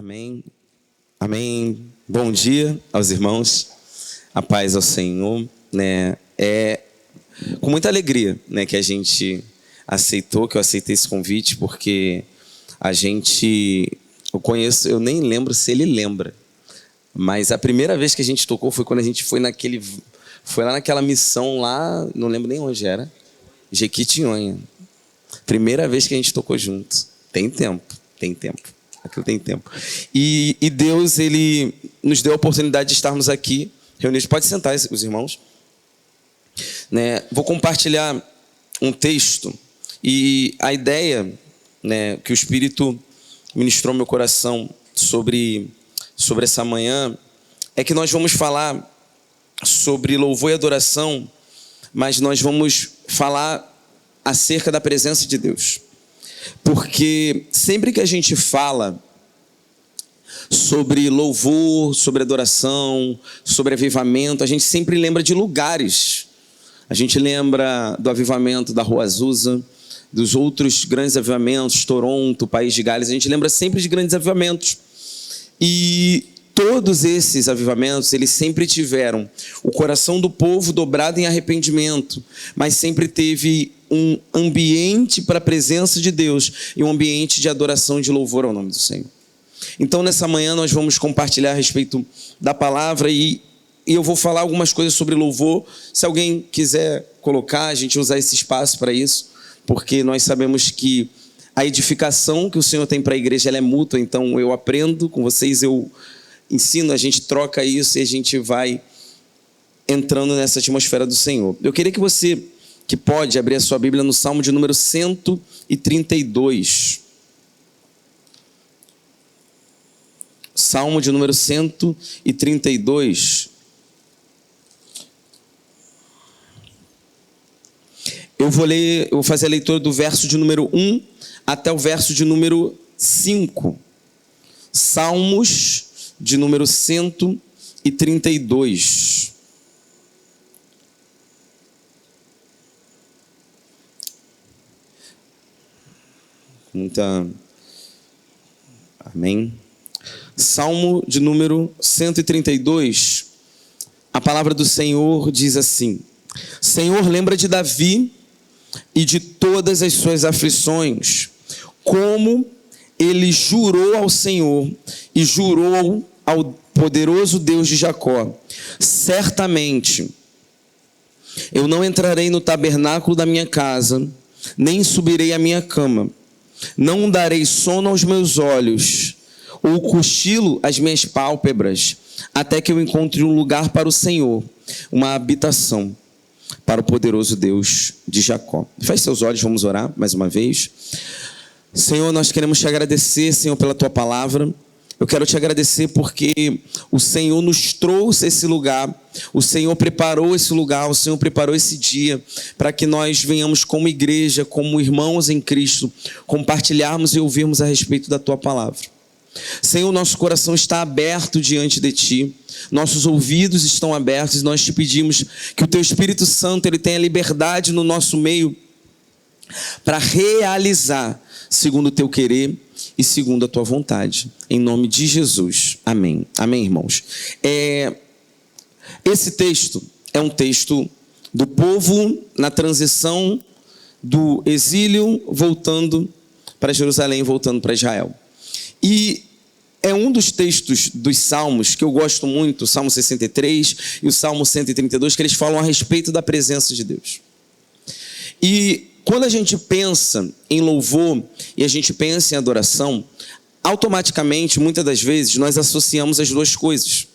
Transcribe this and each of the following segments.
Amém. Amém. Bom dia aos irmãos. A paz ao Senhor, né? É com muita alegria, né, que a gente aceitou, que eu aceitei esse convite, porque eu conheço, eu nem lembro se ele lembra, mas a primeira vez que a gente tocou foi quando a gente foi lá naquela missão lá, não lembro nem onde era, Jequitinhonha. Primeira vez que a gente tocou junto. Tem tempo. Aquilo tem tempo. E Deus, Ele nos deu a oportunidade de estarmos aqui reunidos. Pode sentar, os irmãos. Né? Vou compartilhar um texto. E a ideia, né, que o Espírito ministrou no meu coração sobre essa manhã é que nós vamos falar sobre louvor e adoração, mas nós vamos falar acerca da presença de Deus. Porque sempre que a gente fala sobre louvor, sobre adoração, sobre avivamento, a gente sempre lembra de lugares. A gente lembra do avivamento da Rua Azusa, dos outros grandes avivamentos, Toronto, País de Gales. A gente lembra sempre de grandes avivamentos. E todos esses avivamentos, eles sempre tiveram o coração do povo dobrado em arrependimento, mas sempre teve um ambiente para a presença de Deus e um ambiente de adoração e de louvor ao nome do Senhor. Então, nessa manhã, nós vamos compartilhar a respeito da palavra e eu vou falar algumas coisas sobre louvor. Se alguém quiser colocar, a gente usar esse espaço para isso, porque nós sabemos que a edificação que o Senhor tem para a igreja, ela é mútua. Então, eu aprendo com vocês, eu ensino, a gente troca isso e a gente vai entrando nessa atmosfera do Senhor. Eu queria que você, que pode, abrir a sua Bíblia no Salmo de número 132. Salmo de número 132. Eu vou fazer a leitura do verso de número 1 até o verso de número 5. Salmos de número 132. Amém. Salmo de número 132. A palavra do Senhor diz assim: Senhor, lembra de Davi e de todas as suas aflições, como ele jurou ao Senhor e jurou ao poderoso Deus de Jacó: certamente eu não entrarei no tabernáculo da minha casa, nem subirei à minha cama, não darei sono aos meus olhos, ou cochilo às minhas pálpebras, até que eu encontre um lugar para o Senhor, uma habitação para o poderoso Deus de Jacó. Feche seus olhos, vamos orar mais uma vez. Senhor, nós queremos te agradecer, Senhor, pela tua palavra. Eu quero te agradecer porque o Senhor nos trouxe esse lugar, o Senhor preparou esse lugar, o Senhor preparou esse dia para que nós venhamos como igreja, como irmãos em Cristo, compartilharmos e ouvirmos a respeito da tua palavra. Senhor, nosso coração está aberto diante de ti, nossos ouvidos estão abertos e nós te pedimos que o teu Espírito Santo ele tenha liberdade no nosso meio para realizar segundo o teu querer e segundo a tua vontade, em nome de Jesus, amém. Amém, irmãos. Esse texto é um texto do povo na transição do exílio, voltando para Jerusalém, voltando para Israel. E é um dos textos dos Salmos que eu gosto muito, o Salmo 63 e o Salmo 132, que eles falam a respeito da presença de Deus. E quando a gente pensa em louvor e a gente pensa em adoração, automaticamente, muitas das vezes, nós associamos as duas coisas,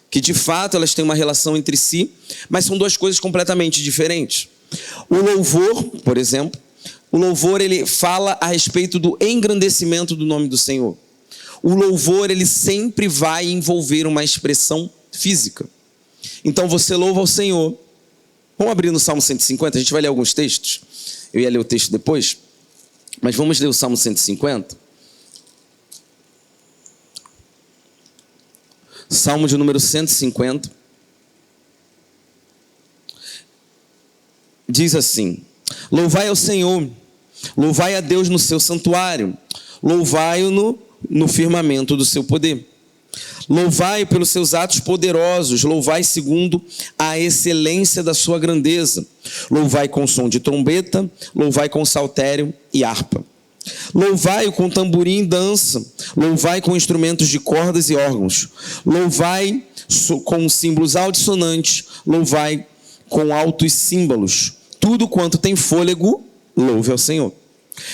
que de fato elas têm uma relação entre si, mas são duas coisas completamente diferentes. O louvor, por exemplo, o louvor ele fala a respeito do engrandecimento do nome do Senhor. O louvor ele sempre vai envolver uma expressão física. Então você louva ao Senhor. Vamos abrir no Salmo 150, a gente vai ler alguns textos. Eu ia ler o texto depois, mas vamos ler o Salmo 150. Salmo de número 150. Diz assim: louvai ao Senhor, louvai a Deus no seu santuário, louvai-o no firmamento do seu poder. Louvai pelos seus atos poderosos, louvai segundo a excelência da sua grandeza. Louvai com som de trombeta, louvai com saltério e harpa. Louvai com tamborim e dança, louvai com instrumentos de cordas e órgãos. Louvai com símbolos altissonantes, louvai com altos símbolos. Tudo quanto tem fôlego, louve ao Senhor.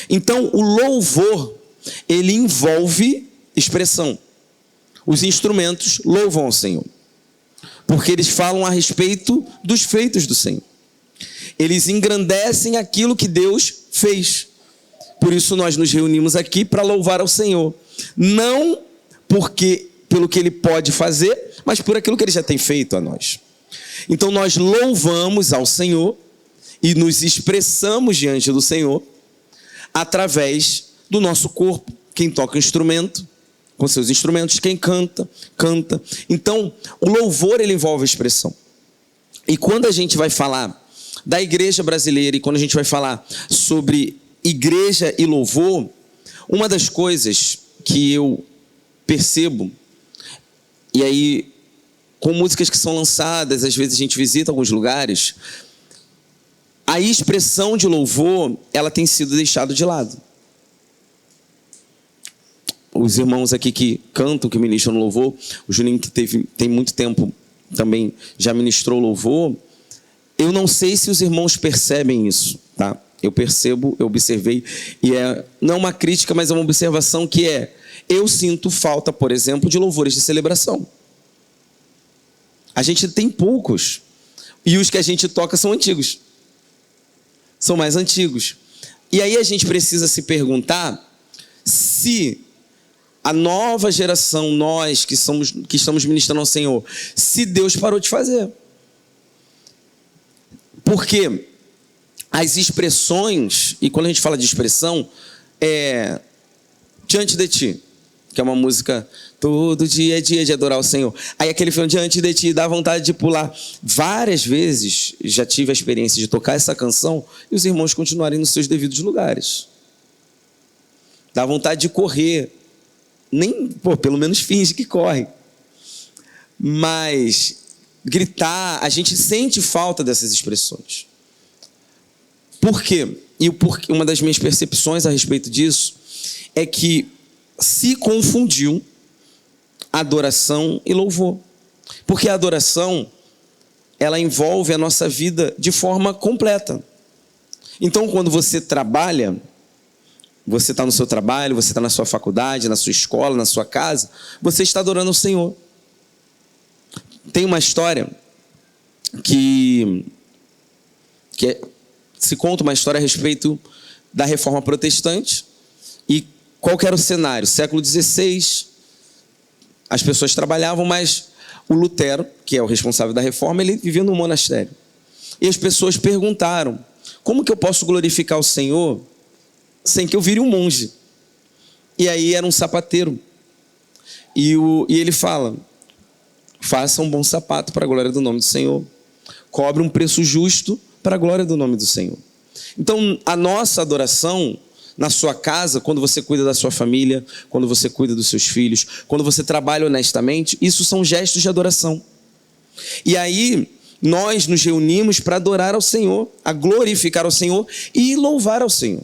Então, o louvor, ele envolve expressão. Os instrumentos louvam ao Senhor, porque eles falam a respeito dos feitos do Senhor. Eles engrandecem aquilo que Deus fez. Por isso nós nos reunimos aqui para louvar ao Senhor. Não pelo que Ele pode fazer, mas por aquilo que Ele já tem feito a nós. Então nós louvamos ao Senhor e nos expressamos diante do Senhor através do nosso corpo. Quem toca instrumento, com seus instrumentos, quem canta, canta. Então, o louvor, ele envolve expressão. E quando a gente vai falar da igreja brasileira e quando a gente vai falar sobre igreja e louvor, uma das coisas que eu percebo, e aí com músicas que são lançadas, às vezes a gente visita alguns lugares, a expressão de louvor, ela tem sido deixada de lado. Os irmãos aqui que cantam, que ministram louvor, o Juninho que tem muito tempo também já ministrou louvor, eu não sei se os irmãos percebem isso, tá? Eu percebo, eu observei, e não é uma crítica, mas é uma observação que eu sinto falta, por exemplo, de louvores de celebração. A gente tem poucos, e os que a gente toca são antigos, são mais antigos. E aí a gente precisa se perguntar se a nova geração, nós que estamos ministrando ao Senhor, se Deus parou de fazer. Porque as expressões, e quando a gente fala de expressão, Diante de Ti, que é uma música, todo dia é dia de adorar o Senhor. Aí aquele filme, Diante de Ti, dá vontade de pular. Várias vezes já tive a experiência de tocar essa canção e os irmãos continuarem nos seus devidos lugares. Dá vontade de correr. Pelo menos finge que corre. Mas gritar, a gente sente falta dessas expressões. Por quê? Uma das minhas percepções a respeito disso é que se confundiu adoração e louvor. Porque a adoração, ela envolve a nossa vida de forma completa. Então, quando você trabalha, você está no seu trabalho, você está na sua faculdade, na sua escola, na sua casa, você está adorando o Senhor. Tem uma história se conta uma história a respeito da Reforma Protestante. E qual que era o cenário? Século XVI, as pessoas trabalhavam, mas o Lutero, que é o responsável da Reforma, ele vivia num monastério. E as pessoas perguntaram, como que eu posso glorificar o Senhor sem que eu vire um monge? E aí era um sapateiro. E ele fala, faça um bom sapato para a glória do nome do Senhor. Cobre um preço justo para a glória do nome do Senhor. Então, a nossa adoração na sua casa, quando você cuida da sua família, quando você cuida dos seus filhos, quando você trabalha honestamente, isso são gestos de adoração. E aí, nós nos reunimos para adorar ao Senhor, a glorificar ao Senhor e louvar ao Senhor.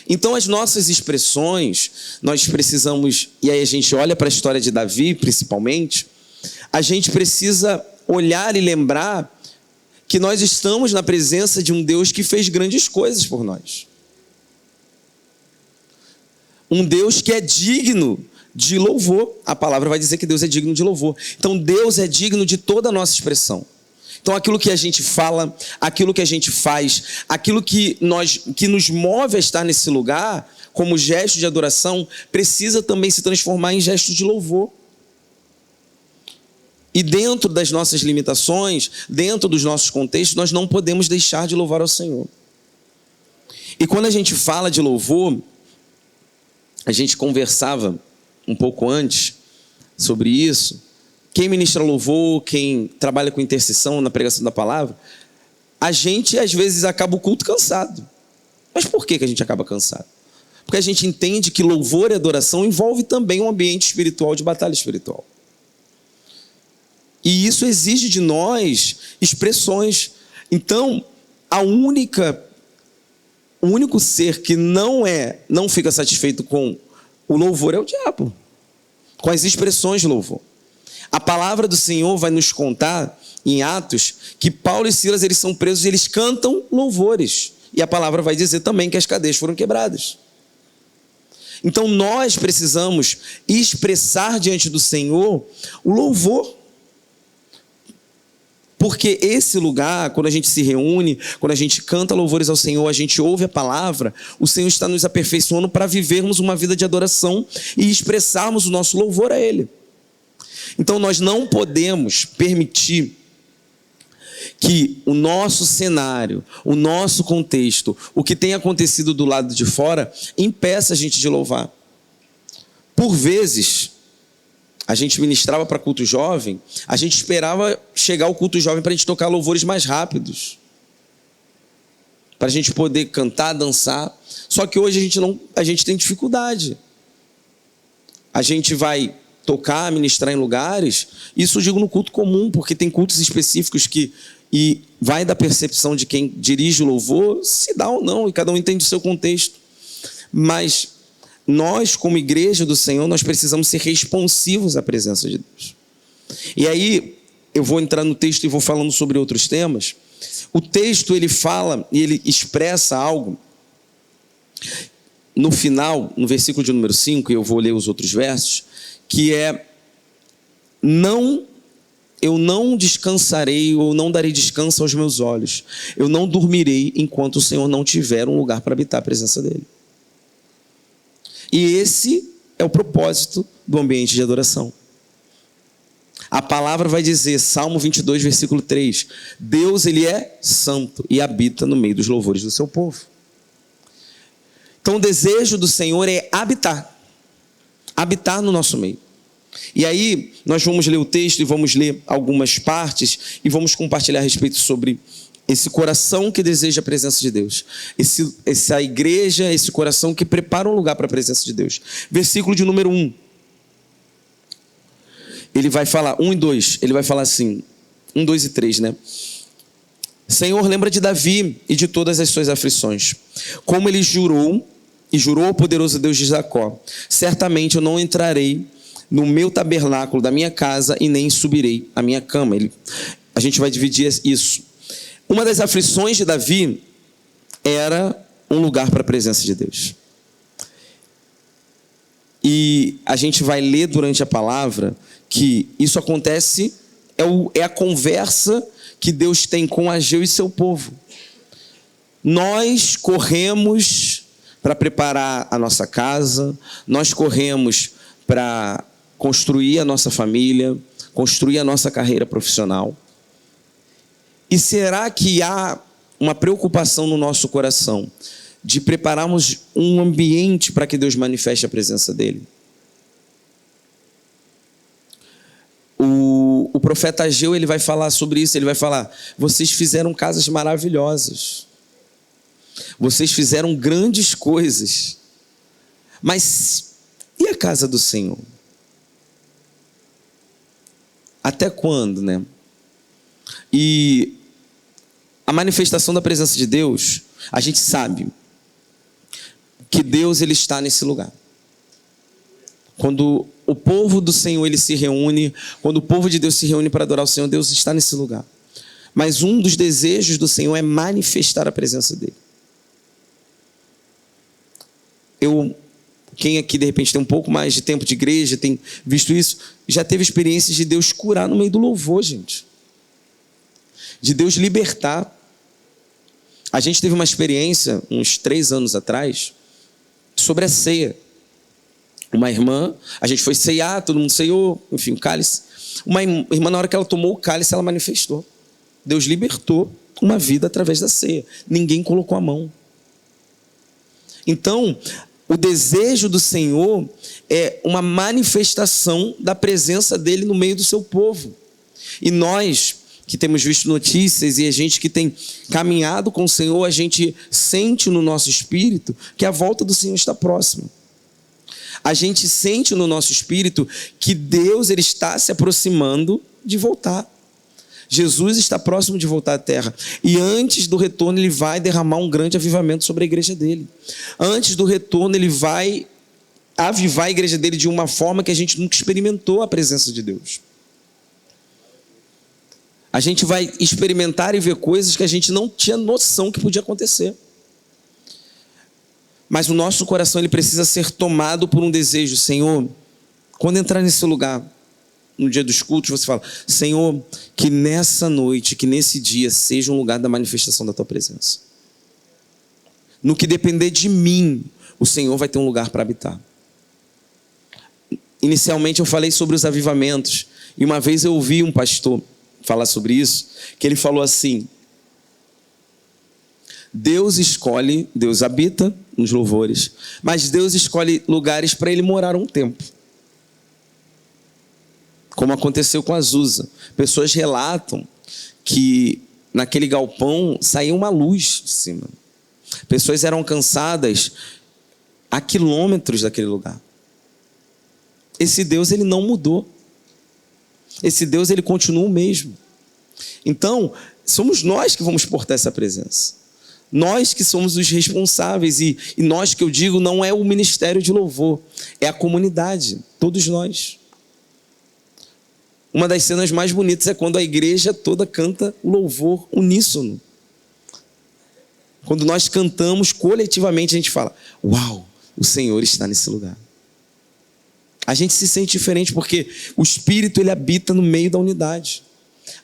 Então, as nossas expressões, nós precisamos, e aí a gente olha para a história de Davi, principalmente, a gente precisa olhar e lembrar que nós estamos na presença de um Deus que fez grandes coisas por nós. Um Deus que é digno de louvor. A palavra vai dizer que Deus é digno de louvor. Então, Deus é digno de toda a nossa expressão. Então, aquilo que a gente fala, aquilo que a gente faz, aquilo que nos move a estar nesse lugar, como gesto de adoração, precisa também se transformar em gesto de louvor. E dentro das nossas limitações, dentro dos nossos contextos, nós não podemos deixar de louvar ao Senhor. E quando a gente fala de louvor, a gente conversava um pouco antes sobre isso. Quem ministra louvor, quem trabalha com intercessão na pregação da palavra, a gente às vezes acaba o culto cansado. Mas por que a gente acaba cansado? Porque a gente entende que louvor e adoração envolve também um ambiente espiritual, de batalha espiritual. E isso exige de nós expressões. Então, o único ser que não fica satisfeito com o louvor é o diabo, com as expressões de louvor. A palavra do Senhor vai nos contar em Atos que Paulo e Silas, eles são presos e eles cantam louvores. E a palavra vai dizer também que as cadeias foram quebradas. Então nós precisamos expressar diante do Senhor o louvor. Porque esse lugar, quando a gente se reúne, quando a gente canta louvores ao Senhor, a gente ouve a palavra, o Senhor está nos aperfeiçoando para vivermos uma vida de adoração e expressarmos o nosso louvor a Ele. Então nós não podemos permitir que o nosso cenário, o nosso contexto, o que tem acontecido do lado de fora, impeça a gente de louvar. Por vezes, a gente ministrava para culto jovem, a gente esperava chegar ao culto jovem para a gente tocar louvores mais rápidos, para a gente poder cantar, dançar. Só que hoje a gente tem dificuldade. A gente vai tocar, ministrar em lugares, isso eu digo no culto comum, porque tem cultos específicos e vai da percepção de quem dirige o louvor, se dá ou não, e cada um entende o seu contexto. Mas nós, como igreja do Senhor, nós precisamos ser responsivos à presença de Deus. E aí, eu vou entrar no texto e vou falando sobre outros temas. O texto, ele fala e ele expressa algo. No final, no versículo de número 5, e eu vou ler os outros versos, que é: eu não descansarei ou não darei descanso aos meus olhos. Eu não dormirei enquanto o Senhor não tiver um lugar para habitar a presença dele. E esse é o propósito do ambiente de adoração. A palavra vai dizer, Salmo 22, versículo 3, Deus, ele é santo e habita no meio dos louvores do seu povo. Então o desejo do Senhor é habitar no nosso meio. E aí nós vamos ler o texto e vamos ler algumas partes e vamos compartilhar a respeito sobre esse coração que deseja a presença de Deus, essa igreja, esse coração que prepara um lugar para a presença de Deus. Versículo de número 1. Ele vai falar, 1 e 2, ele vai falar assim, 1, 2 e 3, né? Senhor, lembra de Davi e de todas as suas aflições, como ele jurou ao poderoso Deus de Jacó: certamente eu não entrarei no meu tabernáculo da minha casa e nem subirei à minha cama. A gente vai dividir isso. Uma das aflições de Davi era um lugar para a presença de Deus. E a gente vai ler durante a palavra que isso acontece, é a conversa que Deus tem com Ageu e seu povo. Nós corremos para preparar a nossa casa, nós corremos para construir a nossa família, construir a nossa carreira profissional. E será que há uma preocupação no nosso coração de prepararmos um ambiente para que Deus manifeste a presença dele? O profeta Ageu, ele vai falar sobre isso, ele vai falar: vocês fizeram casas maravilhosas, vocês fizeram grandes coisas, mas e a casa do Senhor? Até quando, né? E a manifestação da presença de Deus, a gente sabe que Deus, ele está nesse lugar. Quando o povo do Senhor, ele se reúne, quando o povo de Deus se reúne para adorar o Senhor, Deus está nesse lugar. Mas um dos desejos do Senhor é manifestar a presença dele. Quem aqui de repente tem um pouco mais de tempo de igreja, tem visto isso, já teve experiências de Deus curar no meio do louvor, gente. De Deus libertar. A gente teve uma experiência, uns 3 anos atrás, sobre a ceia. Uma irmã, a gente foi ceiar, todo mundo ceiou, enfim, o cálice. Uma irmã, na hora que ela tomou o cálice, ela manifestou. Deus libertou uma vida através da ceia. Ninguém colocou a mão. Então, o desejo do Senhor é uma manifestação da presença dele no meio do seu povo. E nós que temos visto notícias e a gente que tem caminhado com o Senhor, a gente sente no nosso espírito que a volta do Senhor está próxima. A gente sente no nosso espírito que Deus ele está se aproximando de voltar. Jesus está próximo de voltar à terra. E antes do retorno, ele vai derramar um grande avivamento sobre a igreja dele. Antes do retorno, ele vai avivar a igreja dele de uma forma que a gente nunca experimentou a presença de Deus. A gente vai experimentar e ver coisas que a gente não tinha noção que podia acontecer. Mas o nosso coração ele precisa ser tomado por um desejo. Senhor, quando entrar nesse lugar, no dia dos cultos, você fala: Senhor, que nessa noite, que nesse dia seja um lugar da manifestação da Tua presença. No que depender de mim, o Senhor vai ter um lugar para habitar. Inicialmente eu falei sobre os avivamentos, e uma vez eu ouvi um pastor falar sobre isso, que ele falou assim: Deus escolhe, Deus habita nos louvores, mas Deus escolhe lugares para ele morar um tempo. Como aconteceu com Azusa. Pessoas relatam que naquele galpão saía uma luz de cima. Pessoas eram alcançadas a quilômetros daquele lugar. Esse Deus ele não mudou. Esse Deus ele continua o mesmo. Então, somos nós que vamos portar essa presença. Nós que somos os responsáveis, e nós que eu digo, não é o ministério de louvor, é a comunidade, todos nós. Uma das cenas mais bonitas é quando a igreja toda canta o louvor uníssono. Quando nós cantamos coletivamente, a gente fala: uau, o Senhor está nesse lugar. A gente se sente diferente porque o Espírito ele habita no meio da unidade.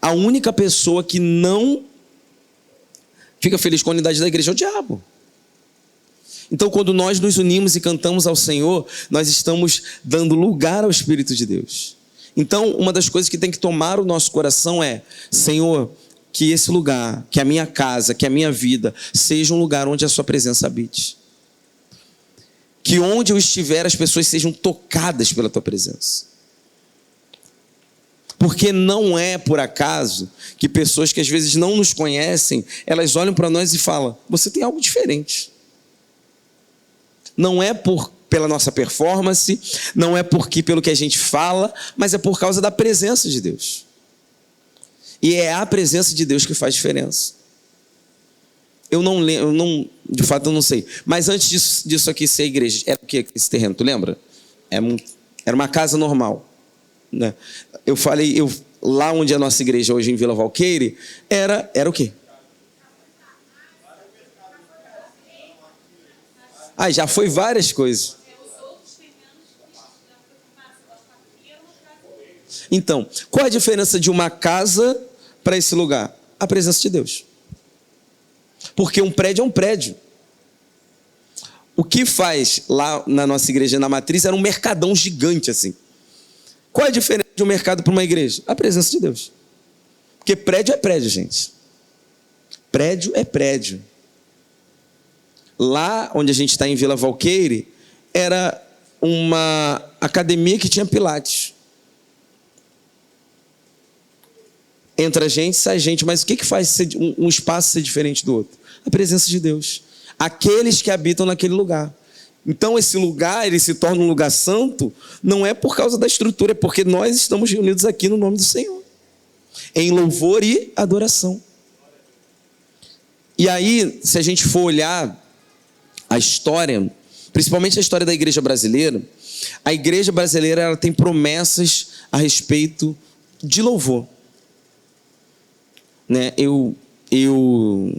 A única pessoa que não fica feliz com a unidade da igreja é o diabo. Então, quando nós nos unimos e cantamos ao Senhor, nós estamos dando lugar ao Espírito de Deus. Então, uma das coisas que tem que tomar o nosso coração é: Senhor, que esse lugar, que a minha casa, que a minha vida, seja um lugar onde a Sua presença habite. Que onde eu estiver, as pessoas sejam tocadas pela Tua presença. Porque não é por acaso que pessoas que às vezes não nos conhecem, elas olham para nós e falam: você tem algo diferente. Não é pela nossa performance, não é pelo que a gente fala, mas é por causa da presença de Deus. E é a presença de Deus que faz diferença. Eu não lembro, de fato eu não sei. Mas antes disso aqui ser a igreja, era o que esse terreno? Tu lembra? Era uma casa normal, né? Eu falei, lá onde é a nossa igreja hoje em Vila Valqueire, era o quê? Já foi várias coisas. Então, qual a diferença de uma casa para esse lugar? A presença de Deus. Porque um prédio é um prédio. O que faz lá na nossa igreja, na matriz, era um mercadão gigante assim. Qual a diferença de um mercado para uma igreja? A presença de Deus. Porque prédio é prédio, gente. Prédio é prédio. Lá onde a gente está em Vila Valqueire, era uma academia que tinha pilates. Entra gente, sai gente, mas o que faz um espaço ser diferente do outro? A presença de Deus. Aqueles que habitam naquele lugar. Então esse lugar, ele se torna um lugar santo, não é por causa da estrutura, é porque nós estamos reunidos aqui no nome do Senhor, em louvor e adoração. E aí, se a gente for olhar a história, principalmente a história da igreja brasileira, a igreja brasileira ela tem promessas a respeito de louvor. Né? Eu tenho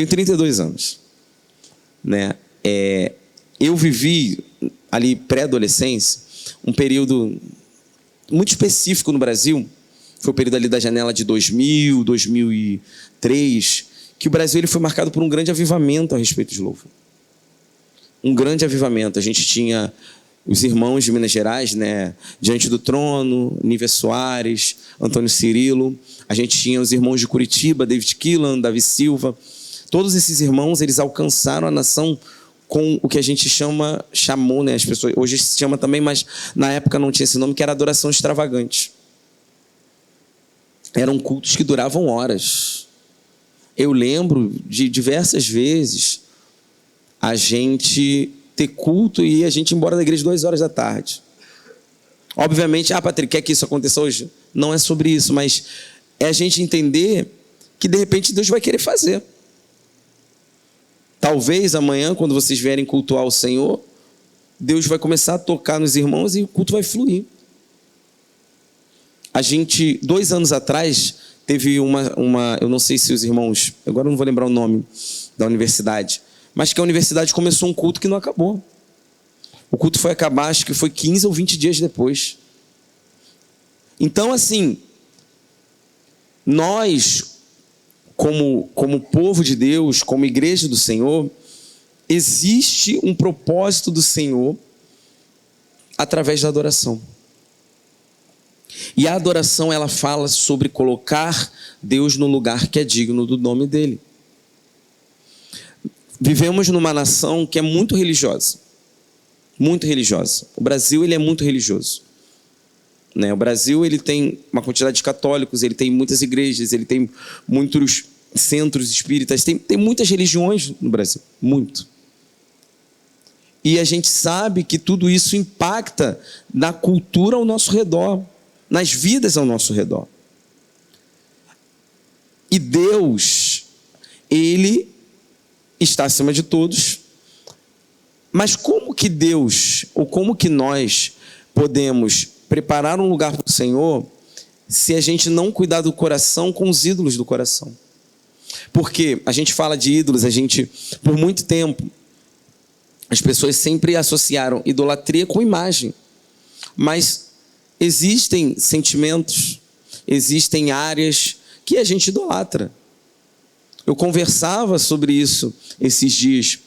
32 anos. Né? Eu vivi ali pré-adolescência um período muito específico no Brasil. Foi o período ali da janela de 2000, 2003, que o Brasil ele foi marcado por um grande avivamento a respeito de louvor. Um grande avivamento. A gente tinha os irmãos de Minas Gerais, né? Diante do Trono, Nívia Soares, Antônio Cirilo. A gente tinha os irmãos de Curitiba, David Killan, Davi Silva. Todos esses irmãos, eles alcançaram a nação com o que a gente chamou, né? As pessoas, hoje se chama também, mas na época não tinha esse nome, que era adoração extravagante. eram cultos que duravam horas. Eu lembro de diversas vezes a gente ter culto e a gente ir embora da igreja 2 horas da tarde. Obviamente, Patrick, quer que isso aconteça hoje? Não é sobre isso, mas é a gente entender que de repente Deus vai querer fazer. Talvez amanhã, quando vocês vierem cultuar o Senhor, Deus vai começar a tocar nos irmãos e o culto vai fluir. A gente, 2 anos atrás, teve uma eu não sei se os irmãos, agora eu não vou lembrar o nome da universidade, mas que a universidade começou um culto que não acabou. O culto foi acabar, acho que foi 15 ou 20 dias depois. Então, assim, nós, como povo de Deus, como igreja do Senhor, existe um propósito do Senhor através da adoração. E a adoração, ela fala sobre colocar Deus no lugar que é digno do nome dele. Vivemos numa nação que é muito religiosa. Muito religiosa. O Brasil, ele é muito religioso. O Brasil, ele tem uma quantidade de católicos, ele tem muitas igrejas, ele tem muitos centros espíritas, tem muitas religiões no Brasil. Muito. E a gente sabe que tudo isso impacta na cultura ao nosso redor, nas vidas ao nosso redor. E Deus, ele está acima de todos. Mas como que Deus, ou como que nós podemos preparar um lugar para o Senhor se a gente não cuidar do coração com os ídolos do coração? Porque a gente fala de ídolos, por muito tempo, as pessoas sempre associaram idolatria com imagem. Mas existem sentimentos, existem áreas que a gente idolatra. Eu conversava sobre isso esses dias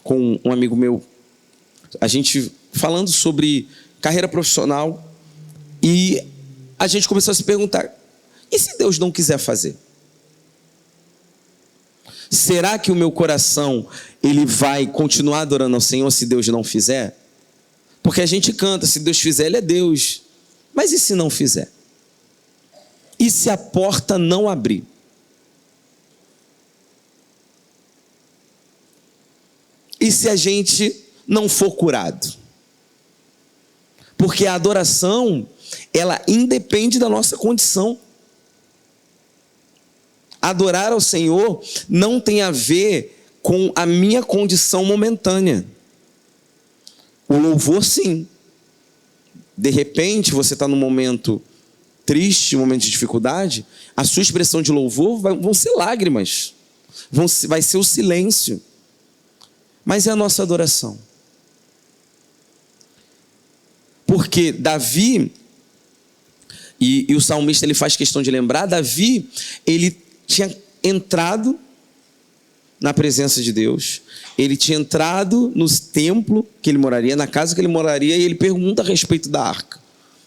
com um amigo meu, a gente falando sobre carreira profissional, e a gente começou a se perguntar: e se Deus não quiser fazer? Será que o meu coração ele vai continuar adorando ao Senhor se Deus não fizer? Porque a gente canta, se Deus fizer, Ele é Deus. Mas e se não fizer? E se a porta não abrir? E se a gente não for curado? Porque a adoração, ela independe da nossa condição. Adorar ao Senhor não tem a ver com a minha condição momentânea. O louvor, sim. De repente, você está num momento triste, um momento de dificuldade, a sua expressão de louvor vão ser lágrimas. Vai ser o silêncio. Mas é a nossa adoração. Porque Davi, e o salmista ele faz questão de lembrar, Davi, ele tinha entrado na presença de Deus, ele tinha entrado no templo que ele moraria, na casa que ele moraria, e ele pergunta a respeito da arca.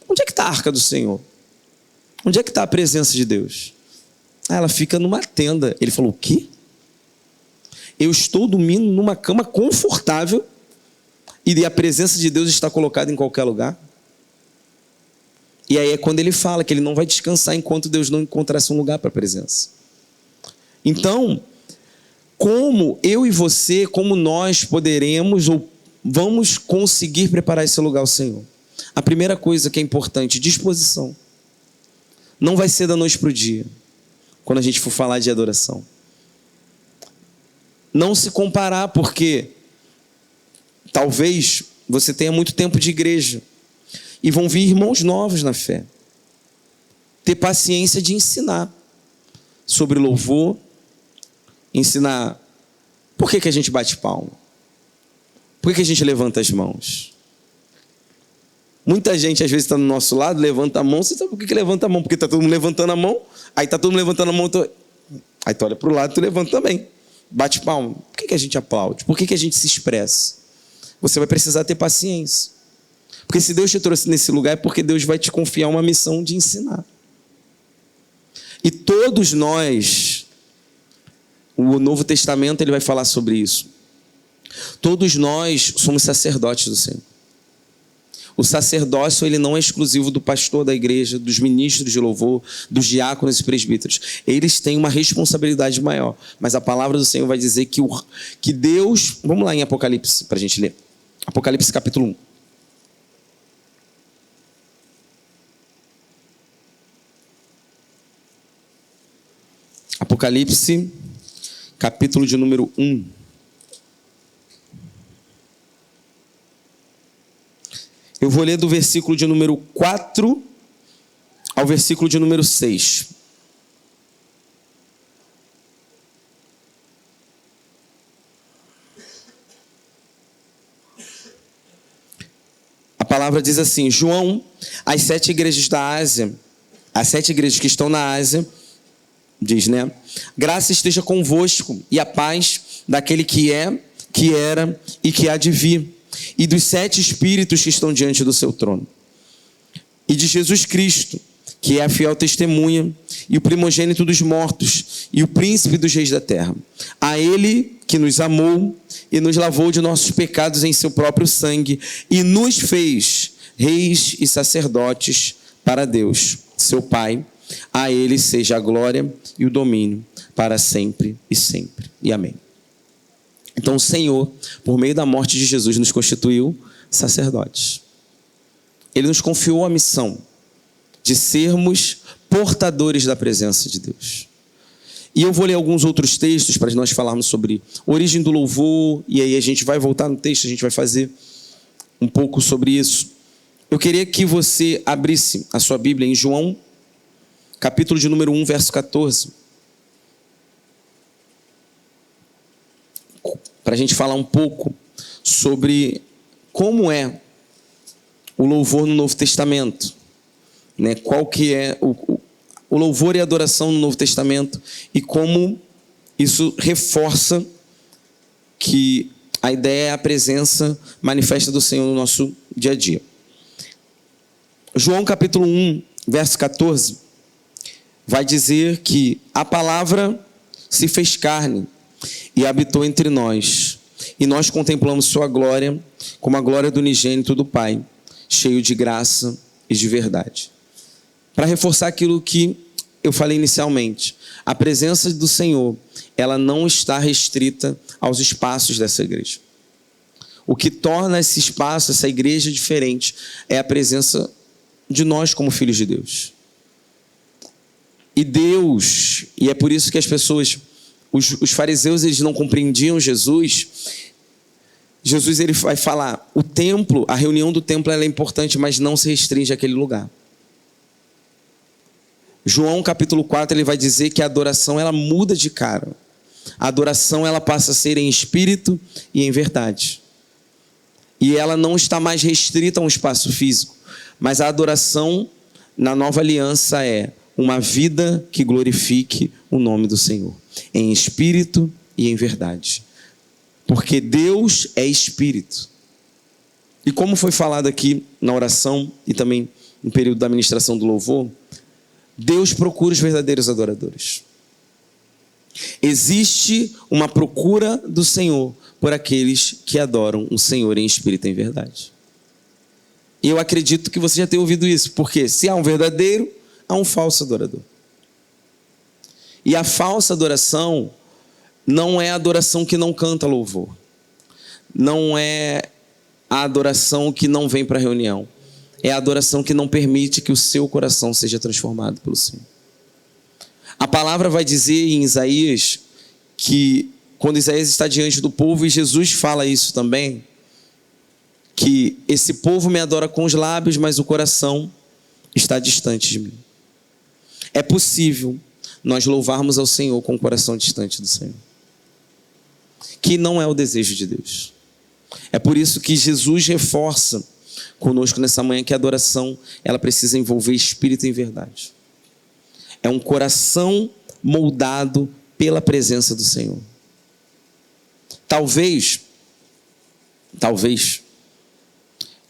Onde é que está a arca do Senhor? Onde é que está a presença de Deus? Ela fica numa tenda. Ele falou: o quê? Eu estou dormindo numa cama confortável e a presença de Deus está colocada em qualquer lugar? E aí é quando ele fala que ele não vai descansar enquanto Deus não encontrasse um lugar para a presença. Então, como eu e você, como nós poderemos ou vamos conseguir preparar esse lugar ao Senhor? A primeira coisa que é importante, disposição. Não vai ser da noite para o dia, quando a gente for falar de adoração. Não se comparar, porque talvez você tenha muito tempo de igreja e vão vir irmãos novos na fé. Ter paciência de ensinar sobre louvor, ensinar por que a gente bate palma, por que a gente levanta as mãos. Muita gente às vezes está do nosso lado, levanta a mão. Você sabe por que levanta a mão? Porque está todo mundo levantando a mão, aí está todo mundo levantando a mão, aí tu olha para o lado e tu levanta também. Bate palma. Por que a gente aplaude? Por que a gente se expressa? Você vai precisar ter paciência. Porque se Deus te trouxe nesse lugar é porque Deus vai te confiar uma missão de ensinar. E todos nós, o Novo Testamento ele vai falar sobre isso. Todos nós somos sacerdotes do Senhor. O sacerdócio, ele não é exclusivo do pastor da igreja, dos ministros de louvor, dos diáconos e presbíteros. Eles têm uma responsabilidade maior. Mas a palavra do Senhor vai dizer que Deus... Vamos lá em Apocalipse, para a gente ler. Apocalipse capítulo 1. Apocalipse, capítulo de número 1. Eu vou ler do versículo de número 4 ao versículo de número 6. A palavra diz assim: João, às 7 igrejas da Ásia, as 7 igrejas que estão na Ásia, diz, né? Graça esteja convosco e a paz daquele que é, que era e que há de vir, e dos 7 espíritos que estão diante do seu trono, e de Jesus Cristo, que é a fiel testemunha e o primogênito dos mortos e o príncipe dos reis da terra. A ele que nos amou e nos lavou de nossos pecados em seu próprio sangue e nos fez reis e sacerdotes para Deus, seu Pai. A ele seja a glória e o domínio para sempre e sempre. E amém. Então o Senhor, por meio da morte de Jesus, nos constituiu sacerdotes. Ele nos confiou a missão de sermos portadores da presença de Deus. E eu vou ler alguns outros textos para nós falarmos sobre origem do louvor, e aí a gente vai voltar no texto, a gente vai fazer um pouco sobre isso. Eu queria que você abrisse a sua Bíblia em João, capítulo de número 1, verso 14. Para a gente falar um pouco sobre como é o louvor no Novo Testamento, né? Qual que é o louvor e a adoração no Novo Testamento e como isso reforça que a ideia é a presença manifesta do Senhor no nosso dia a dia. João capítulo 1, verso 14, vai dizer que a palavra se fez carne e habitou entre nós, e nós contemplamos sua glória como a glória do unigênito do Pai, cheio de graça e de verdade. Para reforçar aquilo que eu falei inicialmente, a presença do Senhor, ela não está restrita aos espaços dessa igreja. O que torna esse espaço, essa igreja diferente, é a presença de nós como filhos de Deus. E Deus, e é por isso que as pessoas, os fariseus, eles não compreendiam Jesus. Jesus, ele vai falar, o templo, a reunião do templo, ela é importante, mas não se restringe àquele lugar. João capítulo 4, ele vai dizer que a adoração, ela muda de cara. A adoração, ela passa a ser em espírito e em verdade. E ela não está mais restrita a um espaço físico, mas a adoração na nova aliança é uma vida que glorifique o nome do Senhor, em espírito e em verdade. Porque Deus é espírito. E como foi falado aqui na oração e também no período da ministração do louvor, Deus procura os verdadeiros adoradores. Existe uma procura do Senhor por aqueles que adoram o Senhor em espírito e em verdade. E eu acredito que você já tenha ouvido isso, porque se há um verdadeiro, há um falso adorador. E a falsa adoração não é a adoração que não canta louvor. Não é a adoração que não vem para a reunião. É a adoração que não permite que o seu coração seja transformado pelo Senhor. A palavra vai dizer em Isaías que, quando Isaías está diante do povo, e Jesus fala isso também, que esse povo me adora com os lábios, mas o coração está distante de mim. É possível nós louvarmos ao Senhor com o coração distante do Senhor, que não é o desejo de Deus. É por isso que Jesus reforça conosco nessa manhã que a adoração, ela precisa envolver espírito em verdade. É um coração moldado pela presença do Senhor. Talvez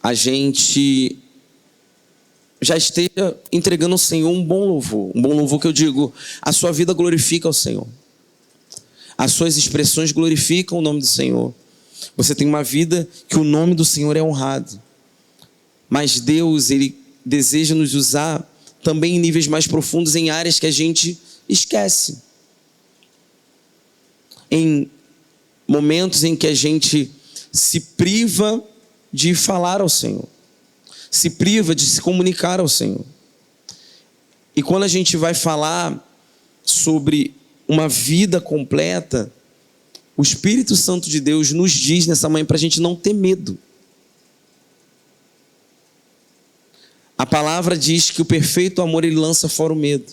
a gente já esteja entregando ao Senhor um bom louvor que eu digo, a sua vida glorifica ao Senhor. As suas expressões glorificam o nome do Senhor. Você tem uma vida que o nome do Senhor é honrado. mas Deus, Ele deseja nos usar também em níveis mais profundos, em áreas que a gente esquece. Em momentos em que a gente se priva de falar ao Senhor, se priva de se comunicar ao Senhor. E quando a gente vai falar sobre uma vida completa, o Espírito Santo de Deus nos diz nessa manhã para a gente não ter medo. A palavra diz que o perfeito amor, ele lança fora o medo.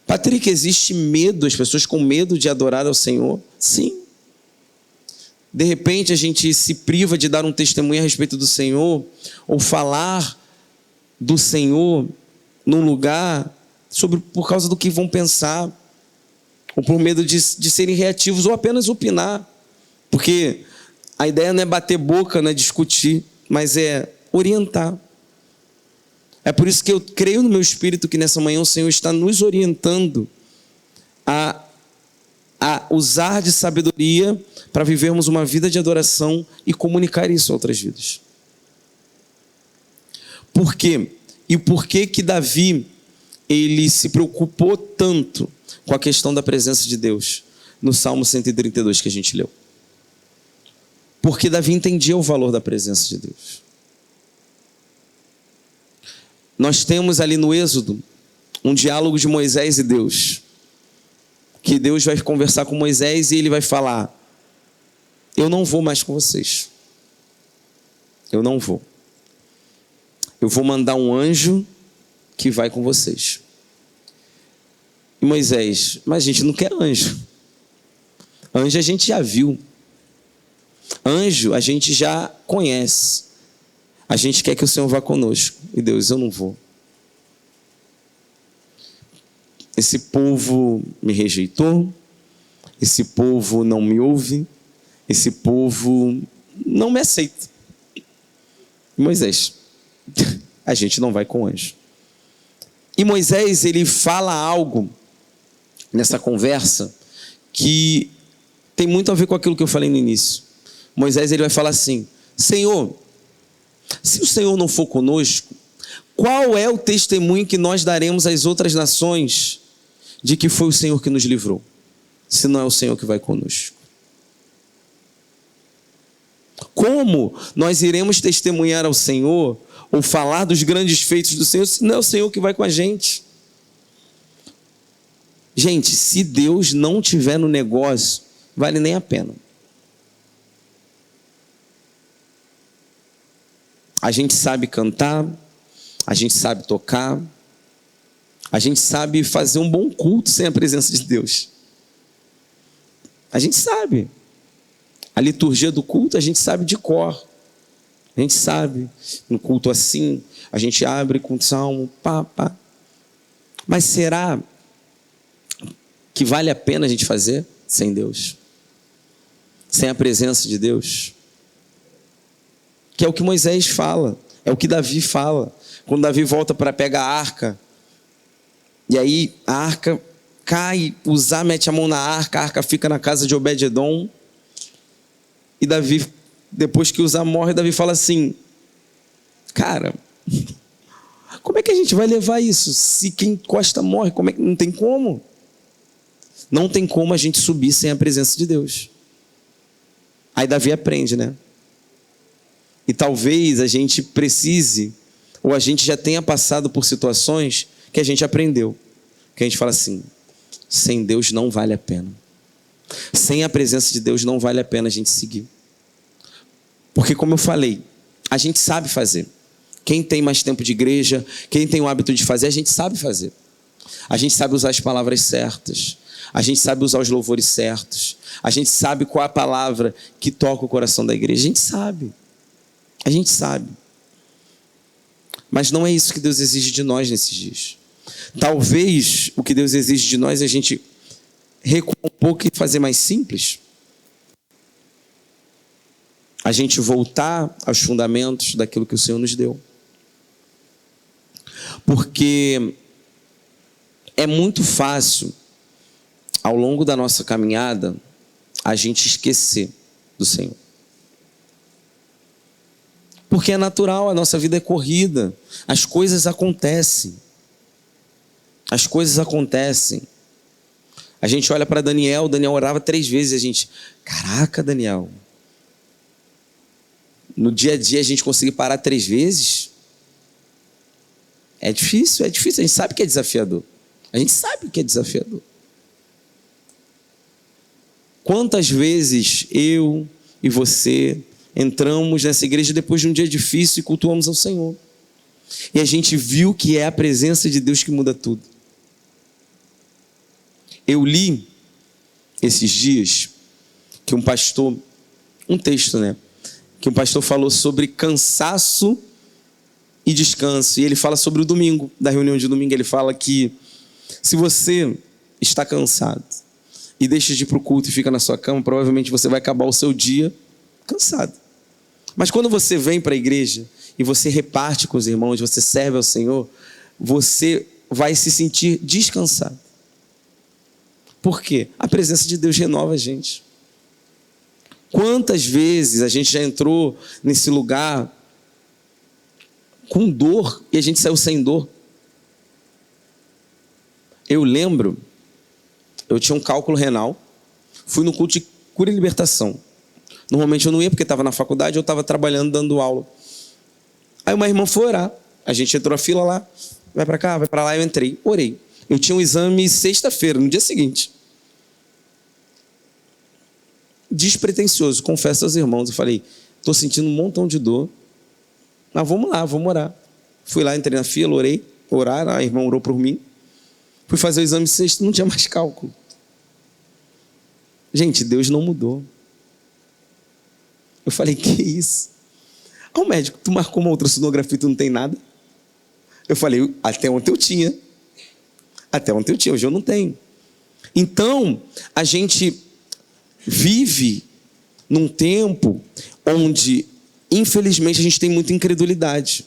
Patrick, existe medo, as pessoas com medo de adorar ao Senhor? Sim. De repente a gente se priva de dar um testemunho a respeito do Senhor, ou falar do Senhor num lugar por causa do que vão pensar, ou por medo de serem reativos, ou apenas opinar. Porque a ideia não é bater boca, não é discutir, mas é orientar. É por isso que eu creio no meu espírito que nessa manhã o Senhor está nos orientando a usar de sabedoria para vivermos uma vida de adoração e comunicar isso a outras vidas. Por quê? E por que que Davi, ele se preocupou tanto com a questão da presença de Deus no Salmo 132 que a gente leu? Porque Davi entendia o valor da presença de Deus. Nós temos ali no Êxodo um diálogo de Moisés e Deus, que Deus vai conversar com Moisés e ele vai falar: eu não vou mais com vocês, eu não vou, eu vou mandar um anjo que vai com vocês. E Moisés: mas a gente não quer anjo, anjo a gente já viu, anjo a gente já conhece, a gente quer que o Senhor vá conosco. E Deus: eu não vou. Esse povo me rejeitou, esse povo não me ouve, esse povo não me aceita. Moisés: a gente não vai com anjo. E Moisés, ele fala algo nessa conversa que tem muito a ver com aquilo que eu falei no início. Moisés, ele vai falar assim: Senhor, se o Senhor não for conosco, qual é o testemunho que nós daremos às outras nações de que foi o Senhor que nos livrou, se não é o Senhor que vai conosco? Como nós iremos testemunhar ao Senhor ou falar dos grandes feitos do Senhor se não é o Senhor que vai com a gente? Gente, se Deus não tiver no negócio, vale nem a pena. A gente sabe cantar, a gente sabe tocar, a gente sabe fazer um bom culto sem a presença de Deus. A gente sabe. A liturgia do culto a gente sabe de cor. A gente sabe. No culto assim, a gente abre com o salmo, pá, pá. Mas será que vale a pena a gente fazer sem Deus? Sem a presença de Deus? Que é o que Moisés fala, é o que Davi fala. Quando Davi volta para pegar a arca, e aí a arca cai, Uzá mete a mão na arca, a arca fica na casa de Obed-edom, e Davi, depois que Uzá morre, Davi fala assim: cara, como é que a gente vai levar isso? Se quem encosta morre, como é que não tem como? Não tem como a gente subir sem a presença de Deus. Aí Davi aprende, né? E talvez a gente precise, ou a gente já tenha passado por situações que a gente aprendeu. Que a gente fala assim: sem Deus não vale a pena. Sem a presença de Deus não vale a pena a gente seguir. Porque, como eu falei, a gente sabe fazer. Quem tem mais tempo de igreja, quem tem o hábito de fazer, a gente sabe fazer. A gente sabe usar as palavras certas. A gente sabe usar os louvores certos. A gente sabe qual a palavra que toca o coração da igreja. A gente sabe. A gente sabe. Mas não é isso que Deus exige de nós nesses dias. Talvez o que Deus exige de nós é a gente recuar um pouco e fazer mais simples. A gente voltar aos fundamentos daquilo que o Senhor nos deu. Porque é muito fácil, ao longo da nossa caminhada, a gente esquecer do Senhor. Porque é natural, a nossa vida é corrida. As coisas acontecem. As coisas acontecem. A gente olha para Daniel orava 3 vezes e a gente, caraca, Daniel, no dia a dia a gente conseguir parar 3 vezes? É difícil, a gente sabe que é desafiador. A gente sabe que é desafiador. Quantas vezes eu e você entramos nessa igreja depois de um dia difícil e cultuamos ao Senhor. E a gente viu que é a presença de Deus que muda tudo. Eu li esses dias que um pastor, um texto, que um pastor falou sobre cansaço e descanso. E ele fala sobre o domingo, da reunião de domingo. Ele fala que se você está cansado e deixa de ir para o culto e fica na sua cama, provavelmente você vai acabar o seu dia cansado. Mas quando você vem para a igreja e você reparte com os irmãos, você serve ao Senhor, você vai se sentir descansado. Por quê? A presença de Deus renova a gente. Quantas vezes a gente já entrou nesse lugar com dor e a gente saiu sem dor? Eu lembro, eu tinha um cálculo renal, fui no culto de cura e libertação. Normalmente eu não ia porque estava na faculdade, eu estava trabalhando, dando aula. Aí uma irmã foi orar, a gente entrou na fila lá, vai para cá, vai para lá, eu entrei, orei. Eu tinha um exame sexta-feira, no dia seguinte. Despretensioso, confesso aos irmãos. Eu falei, estou sentindo um montão de dor, mas vamos lá, vamos orar. Fui lá, entrei na fila, orei, oraram, a irmã orou por mim. Fui fazer o exame sexta, não tinha mais cálculo. Gente, Deus não mudou. Eu falei, que isso? Ao médico, tu marcou uma ultrassonografia e tu não tem nada? Eu falei, até ontem eu tinha. Até ontem eu tinha, hoje eu não tenho. Então, a gente vive num tempo onde, infelizmente, a gente tem muita incredulidade.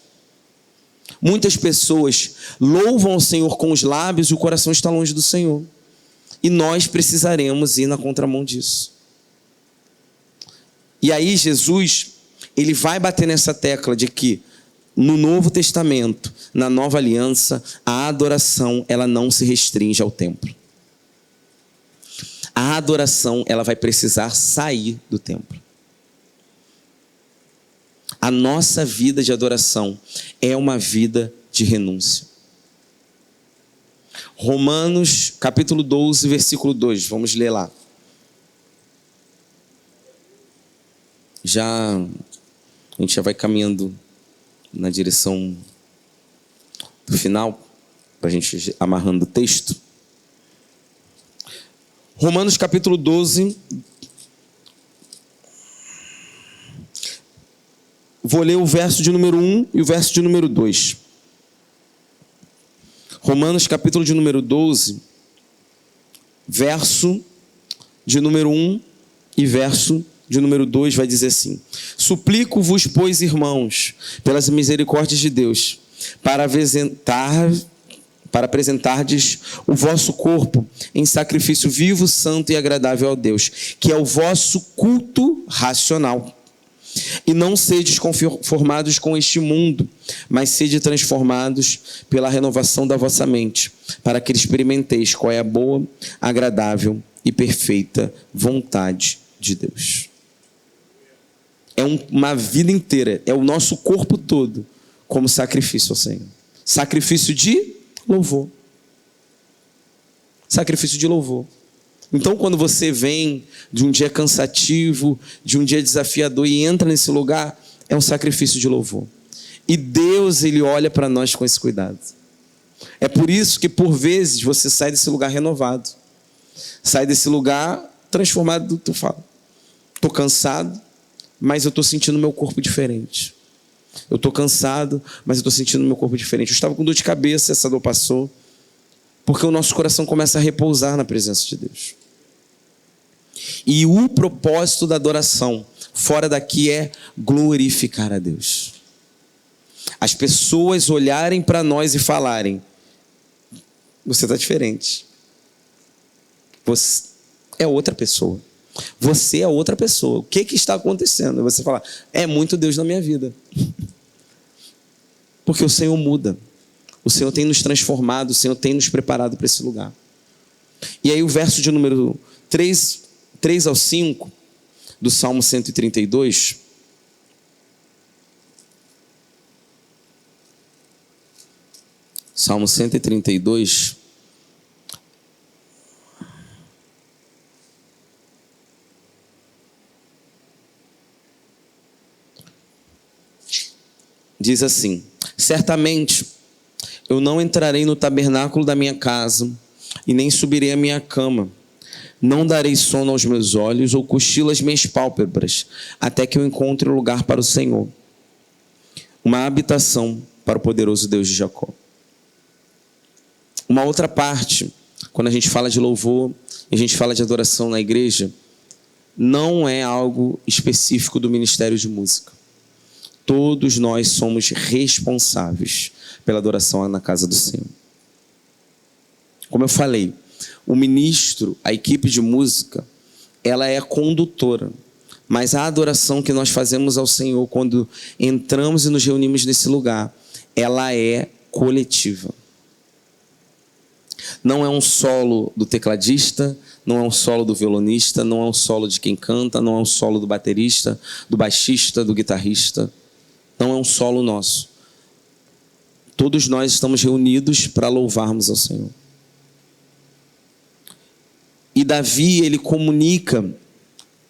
Muitas pessoas louvam o Senhor com os lábios e o coração está longe do Senhor. E nós precisaremos ir na contramão disso. E aí Jesus, ele vai bater nessa tecla de que no Novo Testamento, na Nova Aliança, a adoração, ela não se restringe ao templo. A adoração, ela vai precisar sair do templo. A nossa vida de adoração é uma vida de renúncia. Romanos, capítulo 12, versículo 2. Vamos ler lá. A gente já vai caminhando na direção do final, para a gente ir amarrando o texto. Romanos capítulo 12. Vou ler o verso de número 1 e o verso de número 2. Romanos capítulo de número 12, verso de número 1 e verso de número 2 vai dizer assim: Suplico-vos, pois, irmãos, pelas misericórdias de Deus, para apresentardes o vosso corpo em sacrifício vivo, santo e agradável ao Deus, que é o vosso culto racional. E não sedes conformados com este mundo, mas sede transformados pela renovação da vossa mente, para que experimenteis qual é a boa, agradável e perfeita vontade de Deus. É uma vida inteira, é o nosso corpo todo como sacrifício ao Senhor. Sacrifício de louvor. Sacrifício de louvor. Então, quando você vem de um dia cansativo, de um dia desafiador e entra nesse lugar, é um sacrifício de louvor. E Deus, Ele olha para nós com esse cuidado. É por isso que, por vezes, você sai desse lugar renovado. Sai desse lugar transformado. Tu fala, estou cansado, mas eu estou sentindo meu corpo diferente. Eu estou cansado, mas eu estou sentindo meu corpo diferente. Eu estava com dor de cabeça, essa dor passou. Porque o nosso coração começa a repousar na presença de Deus. E o propósito da adoração fora daqui é glorificar a Deus. As pessoas olharem para nós e falarem: você está diferente. Você é outra pessoa. Você é outra pessoa. O que está acontecendo? E você fala: é muito Deus na minha vida. Porque o Senhor muda. O Senhor tem nos transformado, o Senhor tem nos preparado para esse lugar. E aí o verso de número 3 ao 5 do Salmo 132. Salmo 132. Diz assim: certamente eu não entrarei no tabernáculo da minha casa, e nem subirei à minha cama. Não darei sono aos meus olhos, ou cochilo às minhas pálpebras, até que eu encontre um lugar para o Senhor, uma habitação para o poderoso Deus de Jacó. Uma outra parte, quando a gente fala de louvor, a gente fala de adoração na igreja, não é algo específico do ministério de música. Todos nós somos responsáveis pela adoração na casa do Senhor. Como eu falei, o ministro, a equipe de música, ela é a condutora. Mas a adoração que nós fazemos ao Senhor quando entramos e nos reunimos nesse lugar, ela é coletiva. Não é um solo do tecladista, não é um solo do violonista, não é um solo de quem canta, não é um solo do baterista, do baixista, do guitarrista. Não é um solo nosso. Todos nós estamos reunidos para louvarmos ao Senhor. E Davi, ele comunica,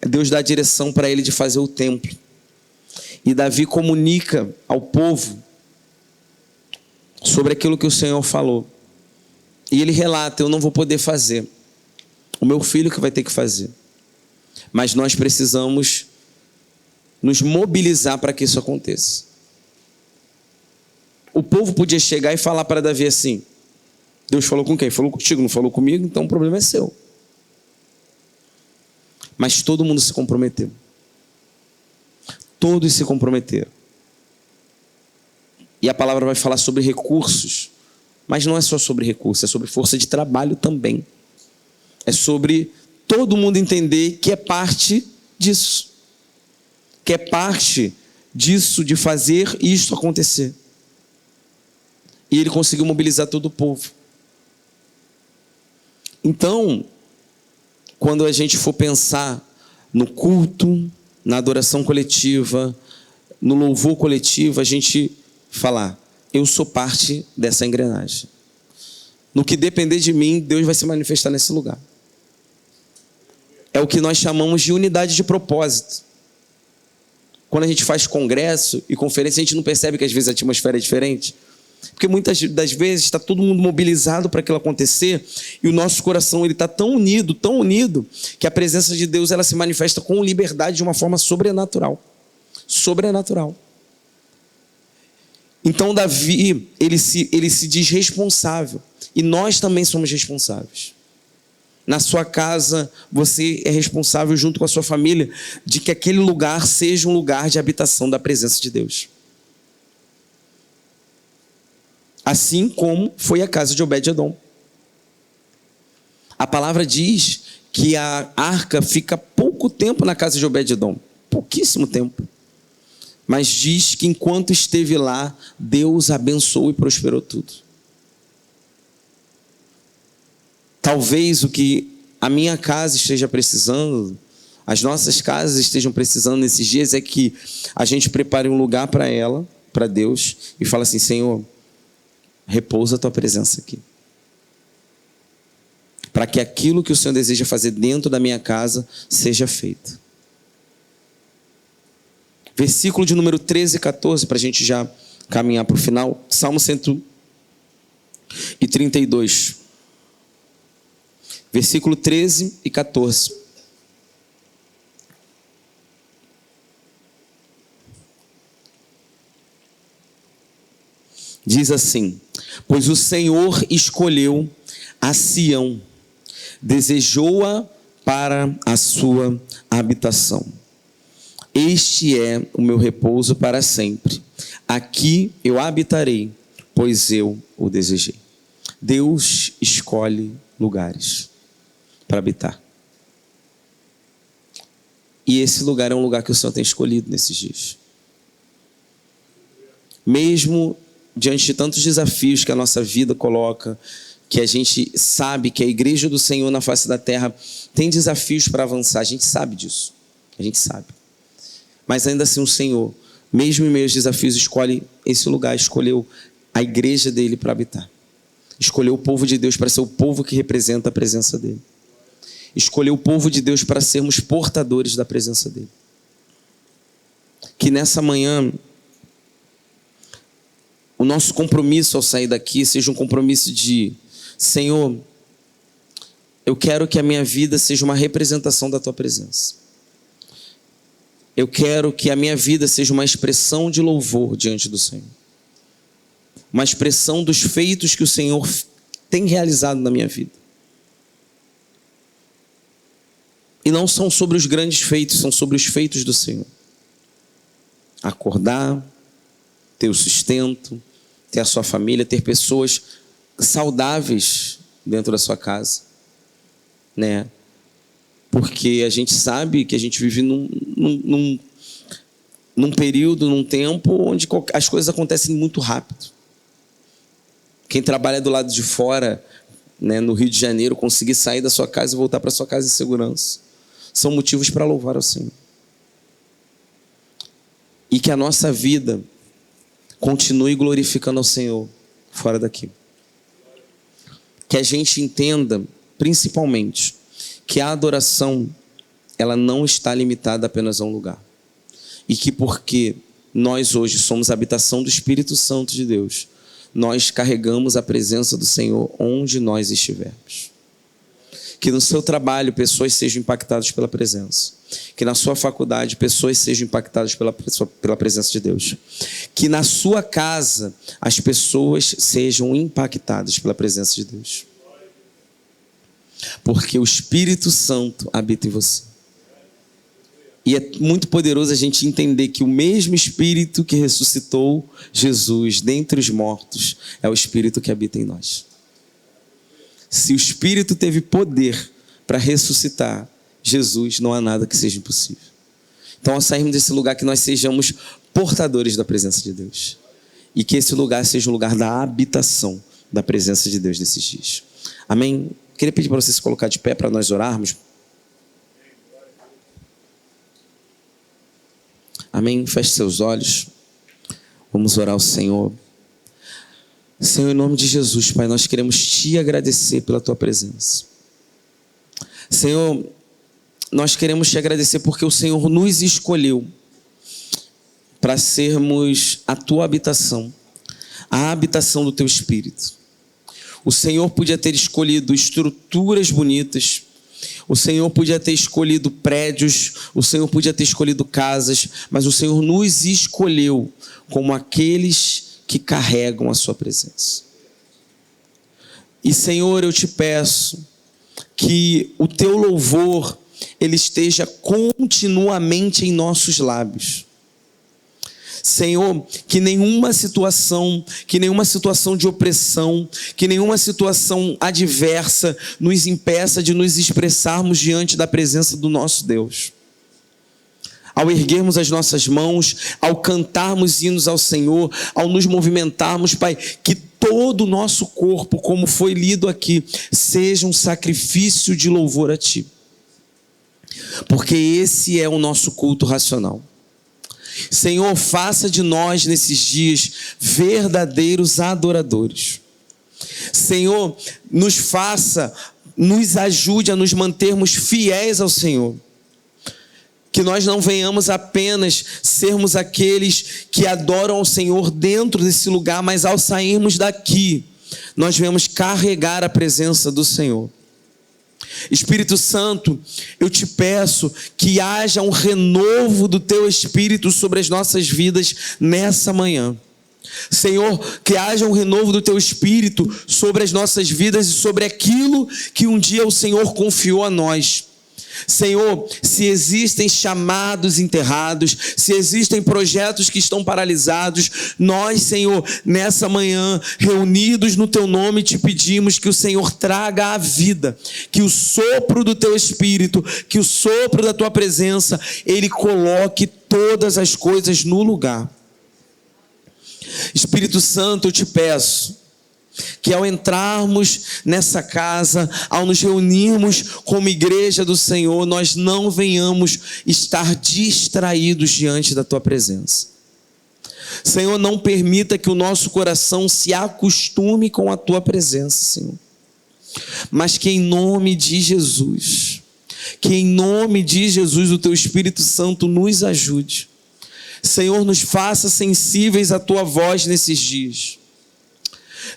Deus dá a direção para ele de fazer o templo. E Davi comunica ao povo sobre aquilo que o Senhor falou. E ele relata: eu não vou poder fazer. O meu filho que vai ter que fazer. Mas nós precisamos nos mobilizar para que isso aconteça. O povo podia chegar e falar para Davi assim: Deus falou com quem? Falou contigo, não falou comigo, então o problema é seu. Mas todo mundo se comprometeu. Todos se comprometeram. E a palavra vai falar sobre recursos. Mas não é só sobre recursos, é sobre força de trabalho também. É sobre todo mundo entender que é parte disso. Que é parte disso, de fazer isto acontecer. E ele conseguiu mobilizar todo o povo. Então, quando a gente for pensar no culto, na adoração coletiva, no louvor coletivo, a gente falar: eu sou parte dessa engrenagem. No que depender de mim, Deus vai se manifestar nesse lugar. É o que nós chamamos de unidade de propósito. Quando a gente faz congresso e conferência, a gente não percebe que às vezes a atmosfera é diferente. Porque muitas das vezes está todo mundo mobilizado para aquilo acontecer, e o nosso coração está tão unido, que a presença de Deus ela se manifesta com liberdade de uma forma sobrenatural. Sobrenatural. Então Davi, ele se diz responsável. E nós também somos responsáveis. Na sua casa, você é responsável junto com a sua família de que aquele lugar seja um lugar de habitação da presença de Deus. Assim como foi a casa de Obed-Edom. A palavra diz que a arca fica pouco tempo na casa de Obed-Edom. Pouquíssimo tempo. Mas diz que enquanto esteve lá, Deus abençoou e prosperou tudo. Talvez o que a minha casa esteja precisando, as nossas casas estejam precisando nesses dias, é que a gente prepare um lugar para ela, para Deus, e fala assim: Senhor, repousa a tua presença aqui. Para que aquilo que o Senhor deseja fazer dentro da minha casa seja feito. Versículo de número 13 e 14, para a gente já caminhar para o final. Salmo 132. Versículo 13 e 14. Diz assim: pois o Senhor escolheu a Sião, desejou-a para a sua habitação. Este é o meu repouso para sempre. Aqui eu habitarei, pois eu o desejei. Deus escolhe lugares para habitar. E esse lugar é um lugar que o Senhor tem escolhido nesses dias. Mesmo diante de tantos desafios que a nossa vida coloca, que a gente sabe que a igreja do Senhor na face da terra tem desafios para avançar, a gente sabe disso, a gente sabe. Mas ainda assim o Senhor, mesmo em meio aos desafios, escolhe esse lugar, escolheu a igreja dele para habitar. Escolheu o povo de Deus para ser o povo que representa a presença dele. Escolheu o povo de Deus para sermos portadores da presença dele. Que nessa manhã, o nosso compromisso ao sair daqui seja um compromisso de: Senhor, eu quero que a minha vida seja uma representação da tua presença. Eu quero que a minha vida seja uma expressão de louvor diante do Senhor. Uma expressão dos feitos que o Senhor tem realizado na minha vida. E não são sobre os grandes feitos, são sobre os feitos do Senhor. Acordar, ter o sustento, ter a sua família, ter pessoas saudáveis dentro da sua casa, né? Porque a gente sabe que a gente vive num período, num tempo onde as coisas acontecem muito rápido. Quem trabalha do lado de fora, né, no Rio de Janeiro, conseguir sair da sua casa e voltar para sua casa em segurança, são motivos para louvar ao Senhor. E que a nossa vida continue glorificando ao Senhor fora daqui. Que a gente entenda, principalmente, que a adoração, ela não está limitada apenas a um lugar. E que porque nós hoje somos a habitação do Espírito Santo de Deus, nós carregamos a presença do Senhor onde nós estivermos. Que no seu trabalho pessoas sejam impactadas pela presença. Que na sua faculdade pessoas sejam impactadas pela presença de Deus. Que na sua casa as pessoas sejam impactadas pela presença de Deus. Porque o Espírito Santo habita em você. E é muito poderoso a gente entender que o mesmo Espírito que ressuscitou Jesus dentre os mortos é o Espírito que habita em nós. Se o Espírito teve poder para ressuscitar Jesus, não há nada que seja impossível. Então, ao sairmos desse lugar, que nós sejamos portadores da presença de Deus. E que esse lugar seja um lugar da habitação da presença de Deus nesses dias. Amém? Queria pedir para você se colocar de pé para nós orarmos. Amém? Feche seus olhos. Vamos orar ao Senhor. Senhor, em nome de Jesus, Pai, nós queremos Te agradecer pela Tua presença. Senhor, nós queremos Te agradecer porque o Senhor nos escolheu para sermos a Tua habitação, a habitação do Teu Espírito. O Senhor podia ter escolhido estruturas bonitas, o Senhor podia ter escolhido prédios, o Senhor podia ter escolhido casas, mas o Senhor nos escolheu como aqueles que carregam a sua presença. E Senhor, eu te peço que o teu louvor ele esteja continuamente em nossos lábios. Senhor, que nenhuma situação de opressão, que nenhuma situação adversa nos impeça de nos expressarmos diante da presença do nosso Deus. Ao erguermos as nossas mãos, ao cantarmos hinos ao Senhor, ao nos movimentarmos, Pai, que todo o nosso corpo, como foi lido aqui, seja um sacrifício de louvor a Ti. Porque esse é o nosso culto racional. Senhor, faça de nós nesses dias verdadeiros adoradores. Senhor, nos ajude a nos mantermos fiéis ao Senhor. Que nós não venhamos apenas sermos aqueles que adoram ao Senhor dentro desse lugar, mas ao sairmos daqui, nós venhamos carregar a presença do Senhor. Espírito Santo, eu te peço que haja um renovo do teu Espírito sobre as nossas vidas nessa manhã. Senhor, que haja um renovo do teu Espírito sobre as nossas vidas e sobre aquilo que um dia o Senhor confiou a nós. Senhor, se existem chamados enterrados, se existem projetos que estão paralisados, nós, Senhor, nessa manhã, reunidos no Teu nome, te pedimos que o Senhor traga a vida, que o sopro do Teu Espírito, que o sopro da Tua presença, Ele coloque todas as coisas no lugar. Espírito Santo, eu te peço que ao entrarmos nessa casa, ao nos reunirmos como igreja do Senhor, nós não venhamos estar distraídos diante da tua presença. Senhor, não permita que o nosso coração se acostume com a tua presença, Senhor. Mas que em nome de Jesus, o teu Espírito Santo nos ajude. Senhor, nos faça sensíveis à tua voz nesses dias.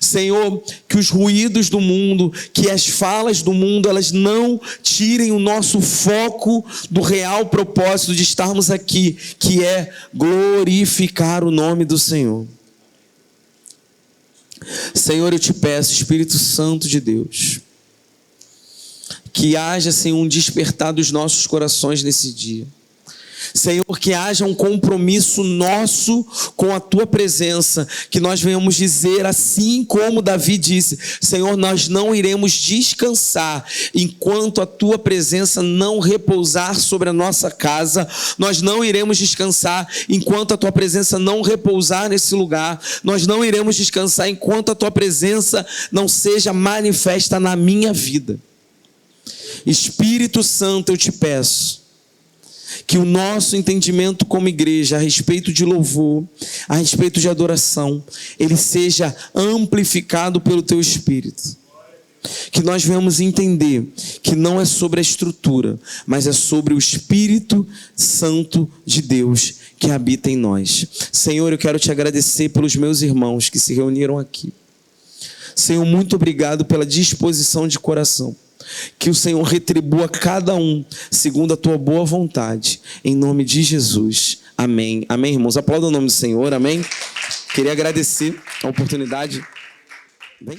Senhor, que os ruídos do mundo, que as falas do mundo, elas não tirem o nosso foco do real propósito de estarmos aqui, que é glorificar o nome do Senhor. Senhor, eu te peço, Espírito Santo de Deus, que haja, Senhor, um despertar dos nossos corações nesse dia. Senhor, que haja um compromisso nosso com a tua presença, que nós venhamos dizer assim como Davi disse: Senhor, nós não iremos descansar enquanto a tua presença não repousar sobre a nossa casa, nós não iremos descansar enquanto a tua presença não repousar nesse lugar, nós não iremos descansar enquanto a tua presença não seja manifesta na minha vida. Espírito Santo, eu te peço que o nosso entendimento como igreja a respeito de louvor, a respeito de adoração, ele seja amplificado pelo teu Espírito. Que nós venhamos entender que não é sobre a estrutura, mas é sobre o Espírito Santo de Deus que habita em nós. Senhor, eu quero te agradecer pelos meus irmãos que se reuniram aqui. Senhor, muito obrigado pela disposição de coração. Que o Senhor retribua cada um segundo a tua boa vontade, em nome de Jesus, amém. Amém, irmãos, aplaudam o nome do Senhor, amém. Queria agradecer a oportunidade. Bem?